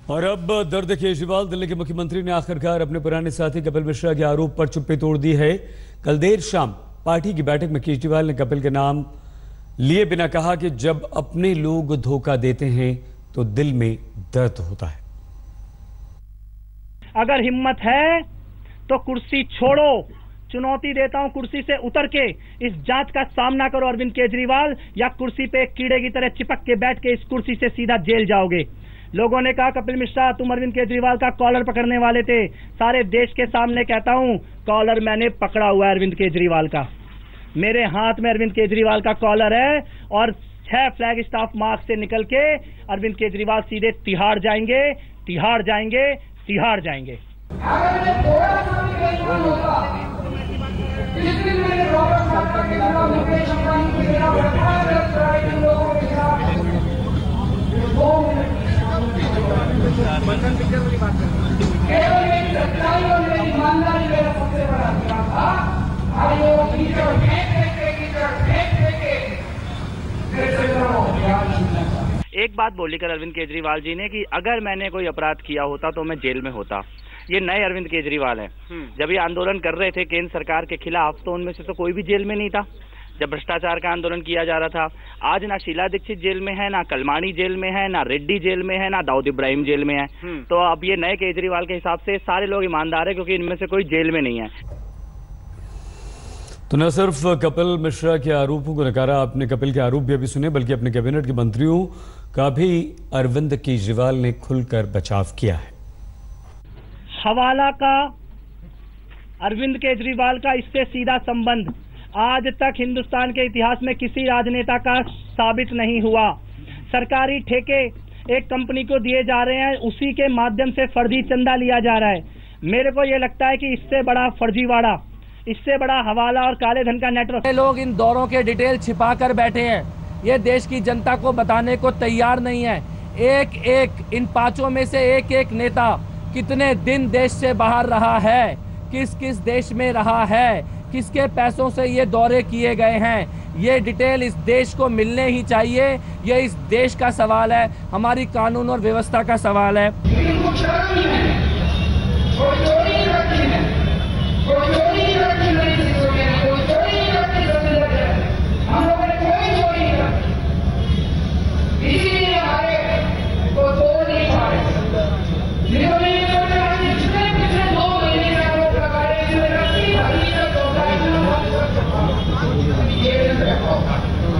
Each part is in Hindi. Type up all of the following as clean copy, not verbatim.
और अब दर्द केजरीवाल। दिल्ली के मुख्यमंत्री ने आखिरकार अपने पुराने साथी कपिल मिश्रा के आरोप पर चुप्पी तोड़ दी है। कल देर शाम पार्टी की बैठक में केजरीवाल ने कपिल के नाम लिए बिना कहा कि जब अपने लोग धोखा देते हैं तो दिल में दर्द होता है। अगर हिम्मत है तो कुर्सी छोड़ो, चुनौती देता हूं, कुर्सी से उतर के इस जांच का सामना करो अरविंद केजरीवाल, या कुर्सी पे एक कीड़े की तरह चिपक के बैठ के इस कुर्सी से सीधा जेल जाओगे। लोगों ने कहा कपिल मिश्रा तुम अरविंद केजरीवाल का कॉलर पकड़ने वाले थे। सारे देश के सामने कहता हूं कॉलर मैंने पकड़ा हुआ है अरविंद केजरीवाल का। मेरे हाथ में अरविंद केजरीवाल का कॉलर है और 6 फ्लैग स्टाफ मार्च से निकल के अरविंद केजरीवाल सीधे तिहाड़ जाएंगे, तिहाड़ जाएंगे, तिहाड़ जाएंगे। एक बात बोली कर अरविंद केजरीवाल जी ने कि अगर मैंने कोई अपराध किया होता तो मैं जेल में होता। ये नए अरविंद केजरीवाल हैं। जब ये आंदोलन कर रहे थे केंद्र सरकार के खिलाफ तो उनमें से तो कोई भी जेल में नहीं था जब भ्रष्टाचार का आंदोलन किया जा रहा था। आज ना शीला दीक्षित जेल में है, ना कलमाणी जेल में है, ना रेड्डी जेल में है, ना दाऊद इब्राहिम जेल में है। तो अब ये नए केजरीवाल के हिसाब से सारे लोग ईमानदार है क्योंकि इनमें से कोई जेल में नहीं है। तो न सिर्फ कपिल मिश्रा के आरोपों को नकारा, आपने कपिल के आरोप भी अभी सुने, बल्कि अपने कैबिनेट के मंत्रियों का भी अरविंद केजरीवाल ने खुलकर बचाव किया है। हवाला का अरविंद केजरीवाल का इससे सीधा संबंध आज तक हिंदुस्तान के इतिहास में किसी राजनेता का साबित नहीं हुआ। सरकारी ठेके एक कंपनी को दिए जा रहे हैं, उसी के माध्यम से फर्जी चंदा लिया जा रहा है। मेरे को यह लगता है कि इससे बड़ा फर्जीवाड़ा, इससे बड़ा हवाला और काले धन का नेटवर्क। लोग इन दौरों के डिटेल छिपा कर बैठे हैं, ये देश की जनता को बताने को तैयार नहीं है। एक एक इन 5 में से एक एक नेता कितने दिन देश से बाहर रहा है, किस किस देश में रहा है, किसके पैसों से ये दौरे किए गए हैं, ये डिटेल इस देश को मिलने ही चाहिए। ये इस देश का सवाल है, हमारी कानून और व्यवस्था का सवाल है।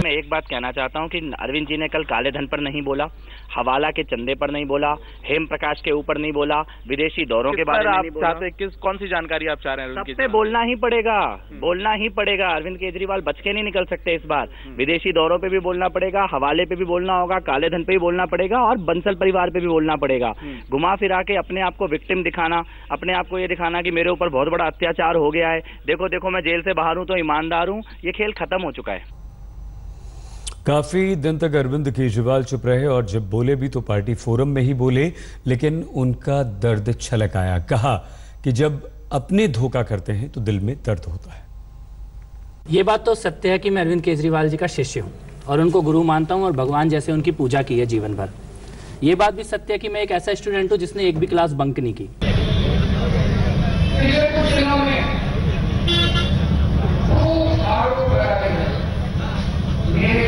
एक बात कहना चाहता हूं कि अरविंद जी ने कल काले धन पर नहीं बोला, हवाला के चंदे पर नहीं बोला, हेम प्रकाश के ऊपर नहीं बोला, विदेशी दौरों के बारे में नहीं बोला। कौन सी जानकारी आप चाह रहे हैं? सब पे बोलना ही पड़ेगा, बोलना ही पड़ेगा। अरविंद केजरीवाल बच के नहीं निकल सकते इस बार। विदेशी दौरों पे भी बोलना पड़ेगा, हवाले पे भी बोलना होगा, काले धन पे भी बोलना पड़ेगा और बंसल परिवार पे भी बोलना पड़ेगा। घुमा फिरा के अपने आप को विक्टिम दिखाना, अपने आप को ये दिखाना कि मेरे ऊपर बहुत बड़ा अत्याचार हो गया है, देखो देखो मैं जेल से बाहर हूं तो ईमानदार हूं, ये खेल खत्म हो चुका है। काफी दिन तक अरविंद केजरीवाल चुप रहे और जब बोले भी तो पार्टी फोरम में ही बोले, लेकिन उनका दर्द छलक आया। कहा कि जब अपने धोखा करते हैं तो दिल में दर्द होता है। ये बात तो सत्य है कि मैं अरविंद केजरीवाल जी का शिष्य हूं और उनको गुरु मानता हूं और भगवान जैसे उनकी पूजा की है जीवन भर। ये बात भी सत्य है कि मैं एक ऐसा स्टूडेंट हूं जिसने एक भी क्लास बंक नहीं की। मेरे